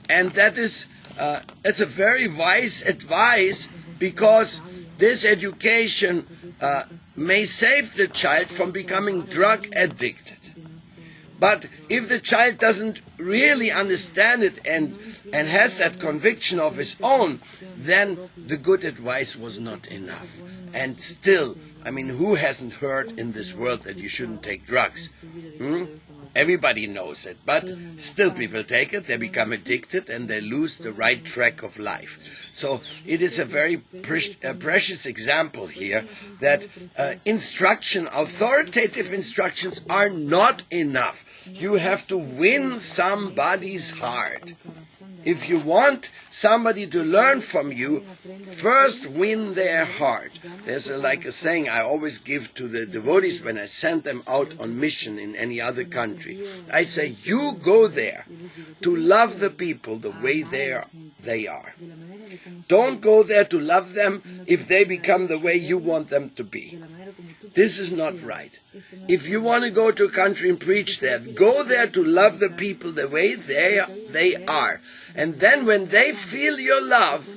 And that's a very wise advice, because this education may save the child from becoming drug addicted. But if the child doesn't really understand it and has that conviction of his own, then the good advice was not enough. And still, I mean, who hasn't heard in this world that you shouldn't take drugs? Everybody knows it, but still people take it, they become addicted, and they lose the right track of life. So it is a very precious example here that authoritative instructions are not enough. You have to win somebody's heart. If you want somebody to learn from you, first win their heart. There's like a saying I always give to the devotees when I send them out on mission in any other country. I say, you go there to love the people the way they are. Don't go there to love them if they become the way you want them to be. This is not right. If you want to go to a country and preach there, go there to love the people the way they are. And then when they feel your love,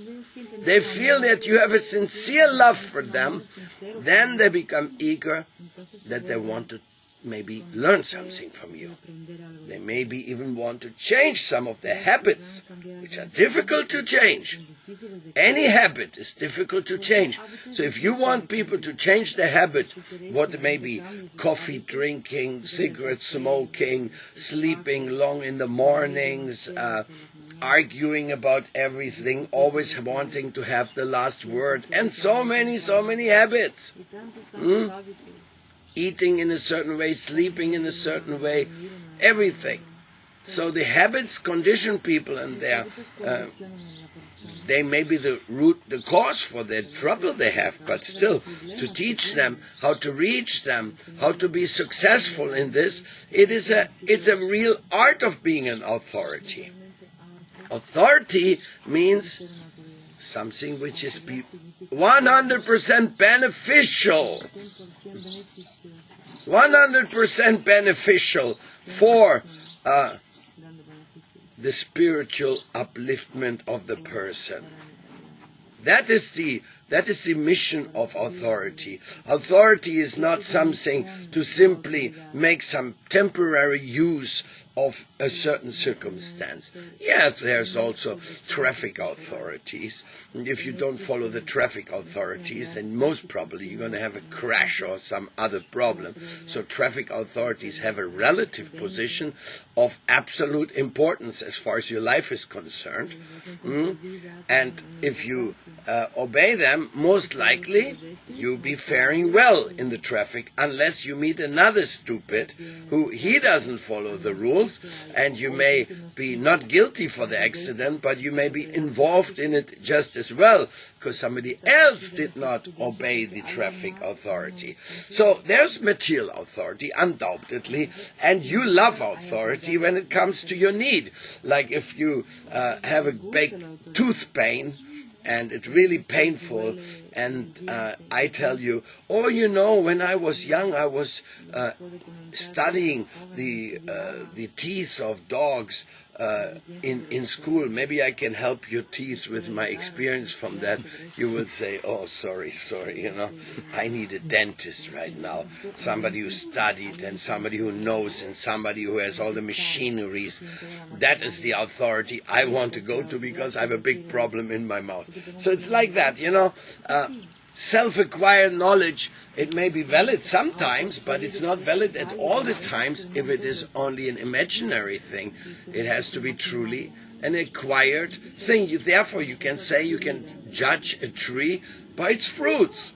they feel that you have a sincere love for them, then they become eager that they want to maybe learn something from you. They maybe even want to change some of their habits, which are difficult to change. Any habit is difficult to change. So if you want people to change their habit, what may be coffee drinking, cigarette smoking, sleeping long in the mornings, arguing about everything, always wanting to have the last word, and so many habits. Eating in a certain way, sleeping in a certain way, everything. So the habits condition people, and they may be the cause for the trouble they have, but still, to teach them how to reach them, how to be successful in this, it's a real art of being an authority. Authority means something which is 100% beneficial. 100% beneficial for the spiritual upliftment of the person. That is the mission of authority. Authority is not something to simply make some temporary use of a certain circumstance. Yes, there's also traffic authorities. And if you don't follow the traffic authorities, then most probably you're going to have a crash or some other problem. So traffic authorities have a relative position of absolute importance as far as your life is concerned. And if you obey them, most likely you'll be faring well in the traffic, unless you meet another stupid who he doesn't follow the rules, and you may be not guilty for the accident, but you may be involved in it just as well, because somebody else did not obey the traffic authority. So there's material authority, undoubtedly, and you love authority when it comes to your need. Like if you have a big tooth pain, and it's really painful, and I tell you, when I was young, I was studying the teeth of dogs in school. Maybe I can help your teeth with my experience from that. You will say, oh, sorry, I need a dentist right now. Somebody who studied, and somebody who knows, and somebody who has all the machineries. That is the authority I want to go to, because I have a big problem in my mouth. So it's like that, self-acquired knowledge, it may be valid sometimes, but it's not valid at all the times if it is only an imaginary thing. It has to be truly an acquired thing. Therefore, you can say you can judge a tree by its fruits.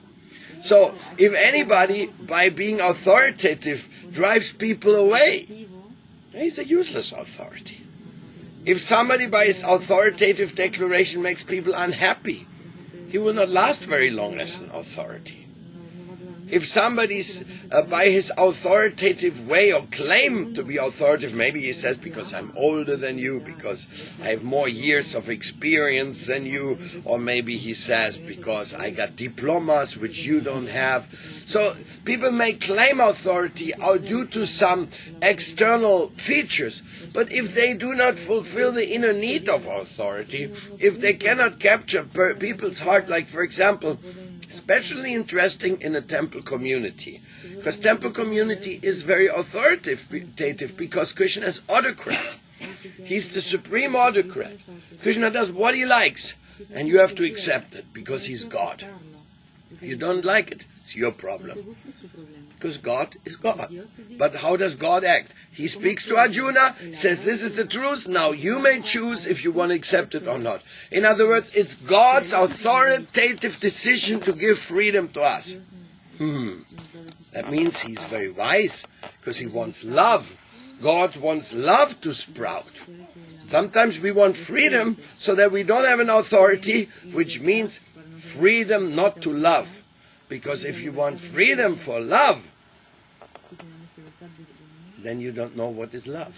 So, if anybody, by being authoritative, drives people away, he's a useless authority. If somebody, by his authoritative declaration, makes people unhappy, he will not last very long as an authority. If somebody's by his authoritative way or claim to be authoritative, maybe he says because I'm older than you, because I have more years of experience than you, or maybe he says because I got diplomas which you don't have. So people may claim authority due to some external features, but if they do not fulfill the inner need of authority, if they cannot capture people's heart, like for example, especially interesting in a temple community, because temple community is very authoritative, because Krishna is autocrat. He's the supreme autocrat. Krishna does what he likes, and you have to accept it, because he's God. If you don't like it, it's your problem. Because God is God. But how does God act? He speaks to Arjuna, says this is the truth, now you may choose if you want to accept it or not. In other words, it's God's authoritative decision to give freedom to us. That means he's very wise, because he wants love. God wants love to sprout. Sometimes we want freedom so that we don't have an authority, which means freedom not to love. Because if you want freedom for love, then you don't know what is love.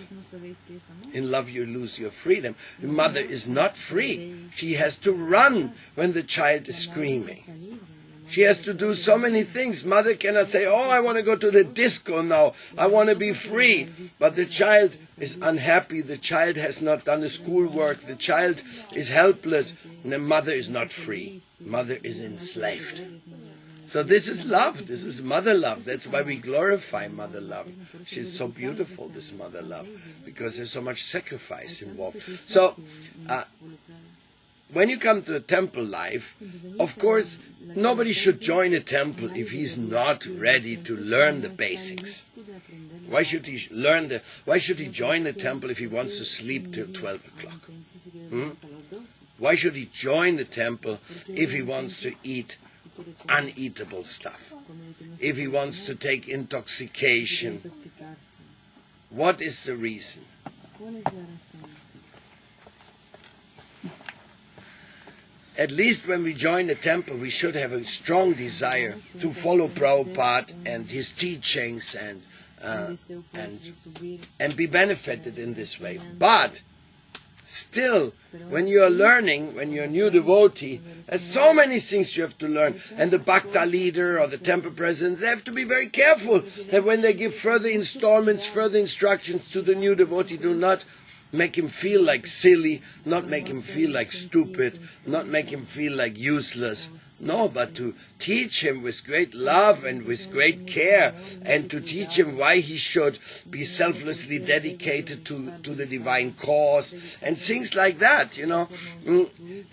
In love you lose your freedom. The mother is not free. She has to run when the child is screaming. She has to do so many things. Mother cannot say, oh, I want to go to the disco now. I want to be free. But the child is unhappy. The child has not done the schoolwork. The child is helpless. And the mother is not free. Mother is enslaved. So this is love. This is mother love. That's why we glorify mother love. She's so beautiful, this mother love, because there's so much sacrifice involved. So when you come to a temple life, of course, nobody should join a temple if he's not ready to learn the basics. Why should he why should he join the temple if he wants to sleep till 12 o'clock? Why should he join the temple if he wants to eat uneatable stuff? If he wants to take intoxication? What is the reason? At least when we join a temple, we should have a strong desire to follow Prabhupada and his teachings and be benefited in this way. But still, when you are learning, when you're a new devotee, there's so many things you have to learn. And the Bhakta leader or the temple president, they have to be very careful that when they give further installments, further instructions to the new devotee, do not make him feel like silly, not make him feel like stupid, not make him feel like useless. No, but to teach him with great love and with great care, and to teach him why he should be selflessly dedicated to the divine cause, and things like that, you know.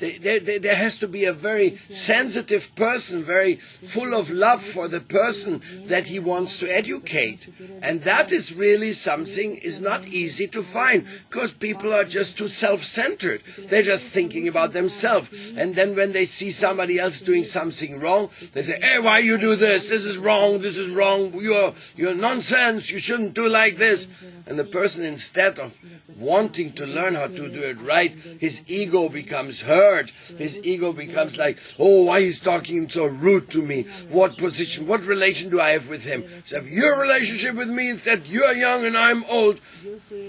There has to be a very sensitive person, very full of love for the person that he wants to educate. And that is really something is not easy to find, because people are just too self-centered. They're just thinking about themselves. And then when they see somebody else doing something wrong, they say, hey, why you do this? This is wrong, you're nonsense, you shouldn't do like this. And the person, instead of wanting to learn how to do it right, his ego becomes hurt. His ego becomes like, oh, why he's talking so rude to me? What position, what relation do I have with him? So if your relationship with me is that you're young and I'm old,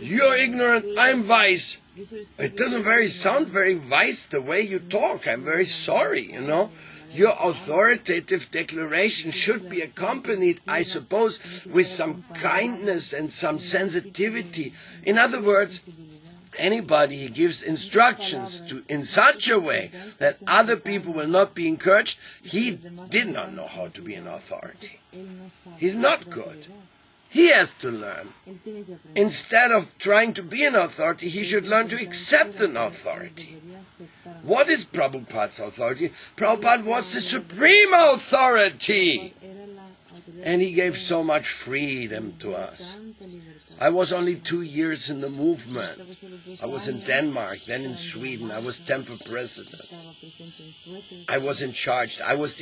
you're ignorant, I'm wise. It doesn't sound very wise the way you talk. I'm very sorry, you know. Your authoritative declaration should be accompanied, I suppose, with some kindness and some sensitivity. In other words, anybody gives instructions in such a way that other people will not be encouraged, he did not know how to be an authority. He's not good. He has to learn. Instead of trying to be an authority, he should learn to accept an authority. What is Prabhupada's authority? Prabhupada was the supreme authority. And he gave so much freedom to us. I was only 2 years in the movement. I was in Denmark, then in Sweden. I was temple president. I was in charge. I was